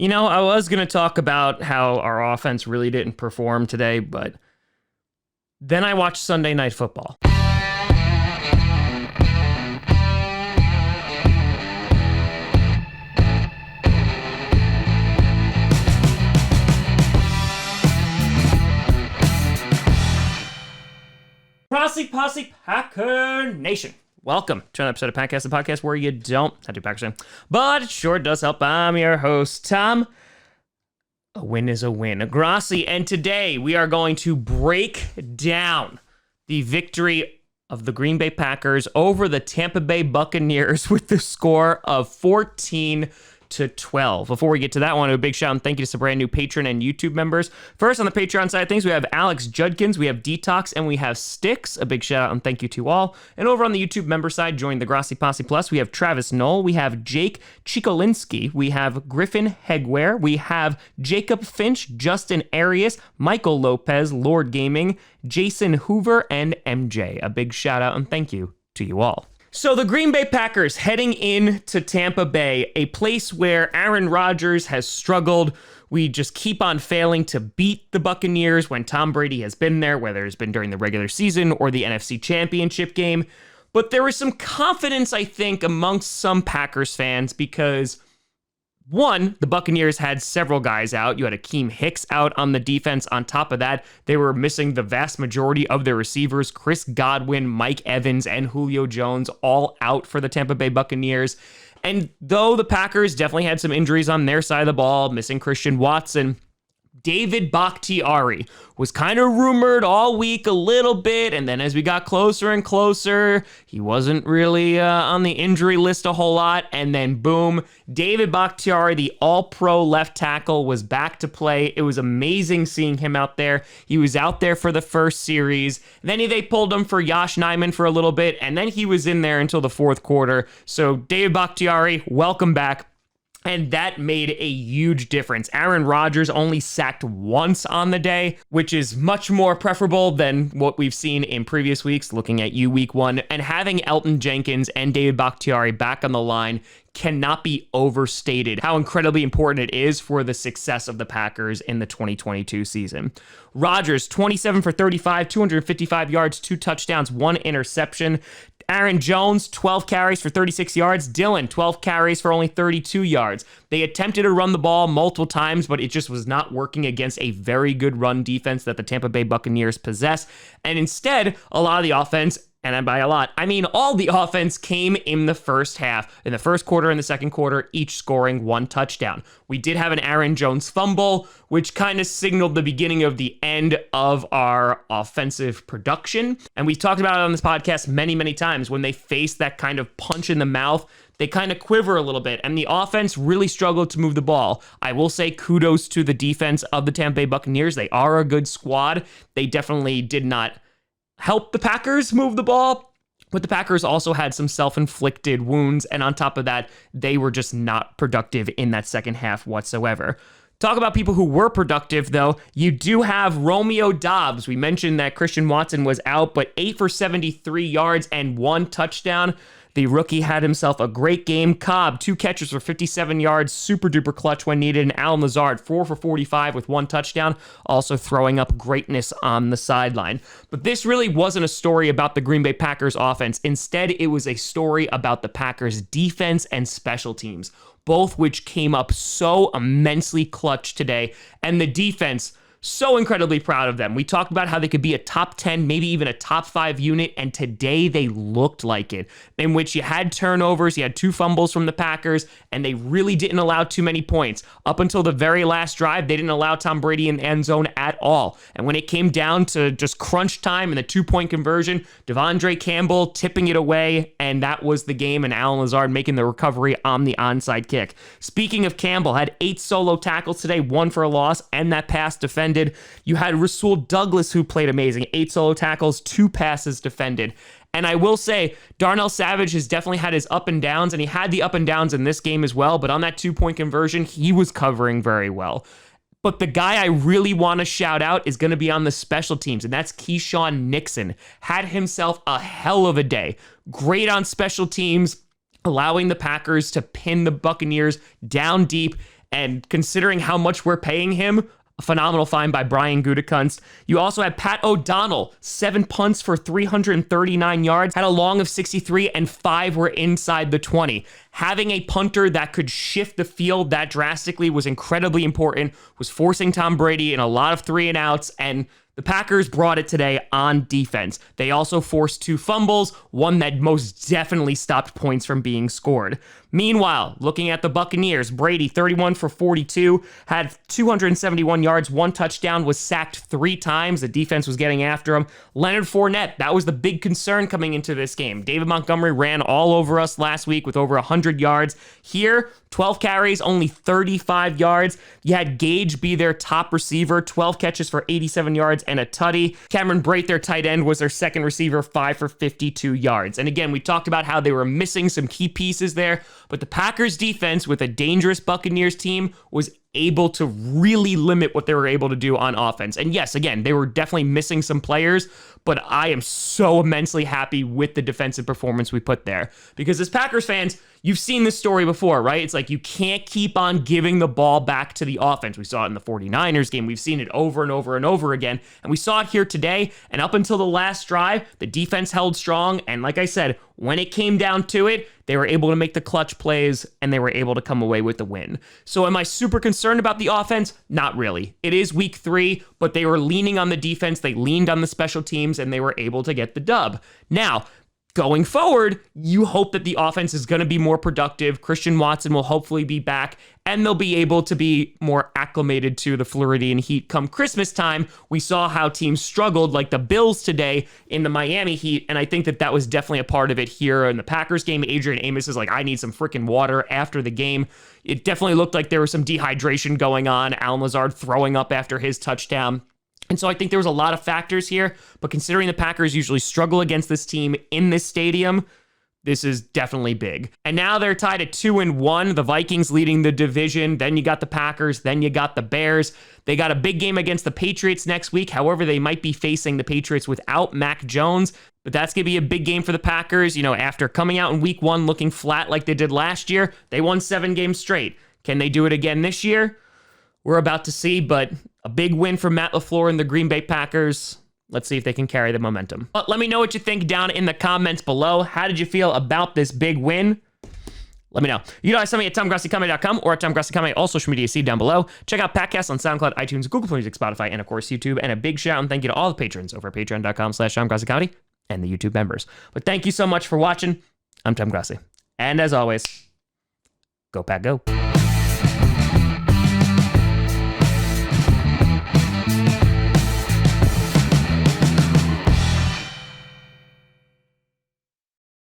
I was going to talk about how our offense really didn't perform today, but then I watched Sunday Night Football. Posse, Packer Nation. Welcome to another episode of Packcast, the podcast where you don't have to Packers fan, but it sure does help. I'm your host, Tom. A win is a win. Grossi, and today we are going to break down the victory of the Green Bay Packers over the Tampa Bay Buccaneers with the score of 14-12. Before we get to that, I want to do a big shout and thank you to some brand new patron and YouTube members. First, on the Patreon side of things, we have Alex Judkins, we have Detox, and we have Sticks. A big shout out and thank you to all. And over on the YouTube member side, join the Grossi Posse Plus, we have Travis Knoll, we have Jake Chikolinski, we have Griffin Hegware, we have Jacob Finch, Justin Arias, Michael Lopez, Lord Gaming, Jason Hoover, and MJ. A big shout out and thank you to you all. So the Green Bay Packers heading into Tampa Bay, a place where Aaron Rodgers has struggled. We just keep on failing to beat the Buccaneers when Tom Brady has been there, whether it's been during the regular season or the NFC Championship game. But there was some confidence, I think, amongst some Packers fans because, one, the Buccaneers had several guys out. You had Akeem Hicks out on the defense. On top of that, they were missing the vast majority of their receivers. Chris Godwin, Mike Evans, and Julio Jones all out for the Tampa Bay Buccaneers. And though the Packers definitely had some injuries on their side of the ball, missing Christian Watson, David Bakhtiari was kind of rumored all week a little bit, and then as we got closer and closer, he wasn't really on the injury list a whole lot, and then boom, David Bakhtiari, the all-pro left tackle, was back to play. It was amazing seeing him out there. He was out there for the first series, then they pulled him for Yosh Nijman for a little bit, and then he was in there until the fourth quarter. So David Bakhtiari, welcome back. And that made a huge difference. Aaron Rodgers only sacked once on the day, which is much more preferable than what we've seen in previous weeks, looking at week one. And having Elton Jenkins and David Bakhtiari back on the line cannot be overstated how incredibly important it is for the success of the Packers in the 2022 season. Rodgers, 27 for 35, 255 yards, 2 touchdowns, 1 interception. Aaron Jones, 12 carries for 36 yards. Dillon, 12 carries for only 32 yards. They attempted to run the ball multiple times, but it just was not working against a very good run defense that the Tampa Bay Buccaneers possess. And instead, a lot of the offense, and by a lot, I mean all the offense, came in the first half, in the first quarter and the second quarter, each scoring 1 touchdown. We did have an Aaron Jones fumble, which kind of signaled the beginning of the end of our offensive production. And we've talked about it on this podcast many, many times. When they face that kind of punch in the mouth, they kind of quiver a little bit, and the offense really struggled to move the ball. I will say kudos to the defense of the Tampa Bay Buccaneers. They are a good squad. They definitely did not help the Packers move the ball, but the Packers also had some self-inflicted wounds, and on top of that, they were just not productive in that second half whatsoever. Talk about people who were productive, though. You do have Romeo Doubs. We mentioned that Christian Watson was out, but 8 for 73 yards and 1 touchdown. The rookie had himself a great game. Cobb, 2 catches for 57 yards, super duper clutch when needed. And Allen Lazard, 4 for 45 with 1 touchdown, also throwing up greatness on the sideline. But this really wasn't a story about the Green Bay Packers offense. Instead, it was a story about the Packers defense and special teams, both which came up so immensely clutch today. And the defense, so incredibly proud of them. We talked about how they could be a top 10, maybe even a top 5 unit, and today they looked like it, in which you had turnovers, you had 2 fumbles from the Packers, and they really didn't allow too many points. Up until the very last drive, they didn't allow Tom Brady in the end zone at all. And when it came down to just crunch time and the 2-point conversion, Devondre Campbell tipping it away, and that was the game, and Allen Lazard making the recovery on the onside kick. Speaking of Campbell, had 8 solo tackles today, 1 for a loss, and that pass defended. You had Rasul Douglas, who played amazing. 8 solo tackles, 2 passes defended. And I will say, Darnell Savage has definitely had his up and downs, and he had the up and downs in this game as well, but on that 2-point conversion, he was covering very well. But the guy I really want to shout out is going to be on the special teams, and that's Keyshawn Nixon. Had himself a hell of a day. Great on special teams, allowing the Packers to pin the Buccaneers down deep And considering how much we're paying him, a phenomenal find by Brian Gutekunst. You also had Pat O'Donnell, 7 punts for 339 yards, had a long of 63, and 5 were inside the 20. Having a punter that could shift the field that drastically was incredibly important, was forcing Tom Brady in a lot of 3-and-outs, and the Packers brought it today on defense. They also forced 2 fumbles, one that most definitely stopped points from being scored. Meanwhile, looking at the Buccaneers, Brady, 31 for 42, had 271 yards, 1 touchdown, was sacked 3 times. The defense was getting after him. Leonard Fournette, that was the big concern coming into this game. David Montgomery ran all over us last week with over 100 yards. Here, 12 carries, only 35 yards. You had Gage be their top receiver, 12 catches for 87 yards and a tutty. Cameron Brate, their tight end, was their second receiver, 5 for 52 yards. And again, we talked about how they were missing some key pieces there, but the Packers defense with a dangerous Buccaneers team was able to really limit what they were able to do on offense. And yes, again, they were definitely missing some players, but I am so immensely happy with the defensive performance we put there. Because as Packers fans, you've seen this story before, right? It's like you can't keep on giving the ball back to the offense. We saw it in the 49ers game. We've seen it over and over and over again. And we saw it here today. And up until the last drive, the defense held strong. And like I said, when it came down to it, they were able to make the clutch plays and they were able to come away with the win. So am I super concerned about the offense? Not really. It is week 3, but they were leaning on the defense. They leaned on the special teams and they were able to get the dub. Now, going forward, you hope that the offense is going to be more productive. Christian Watson will hopefully be back, and they'll be able to be more acclimated to the Floridian heat come Christmas time. We saw how teams struggled, like the Bills today in the Miami Heat, and I think that that was definitely a part of it here in the Packers game. Adrian Amos is like, I need some freaking water after the game. It definitely looked like there was some dehydration going on. Allen Lazard throwing up after his touchdown. And so I think there was a lot of factors here, but considering the Packers usually struggle against this team in this stadium, this is definitely big. And now they're tied at 2-1. The Vikings leading the division. Then you got the Packers. Then you got the Bears. They got a big game against the Patriots next week. However, they might be facing the Patriots without Mac Jones. But that's going to be a big game for the Packers. You know, after coming out in week 1 looking flat like they did last year, they won 7 games straight. Can they do it again this year? We're about to see, but a big win for Matt LaFleur and the Green Bay Packers. Let's see if they can carry the momentum. But let me know what you think down in the comments below. How did you feel about this big win? Let me know. You know, send me at TomGrossiComedy.com or at TomGrossiComedy, all social media, see down below. Check out Patcast on SoundCloud, iTunes, Google Play Music, Spotify, and of course, YouTube. And a big shout out and thank you to all the patrons over at patreon.com/TomGrossiComedy and the YouTube members. But thank you so much for watching. I'm Tom Grossi. And as always, go Pack, go.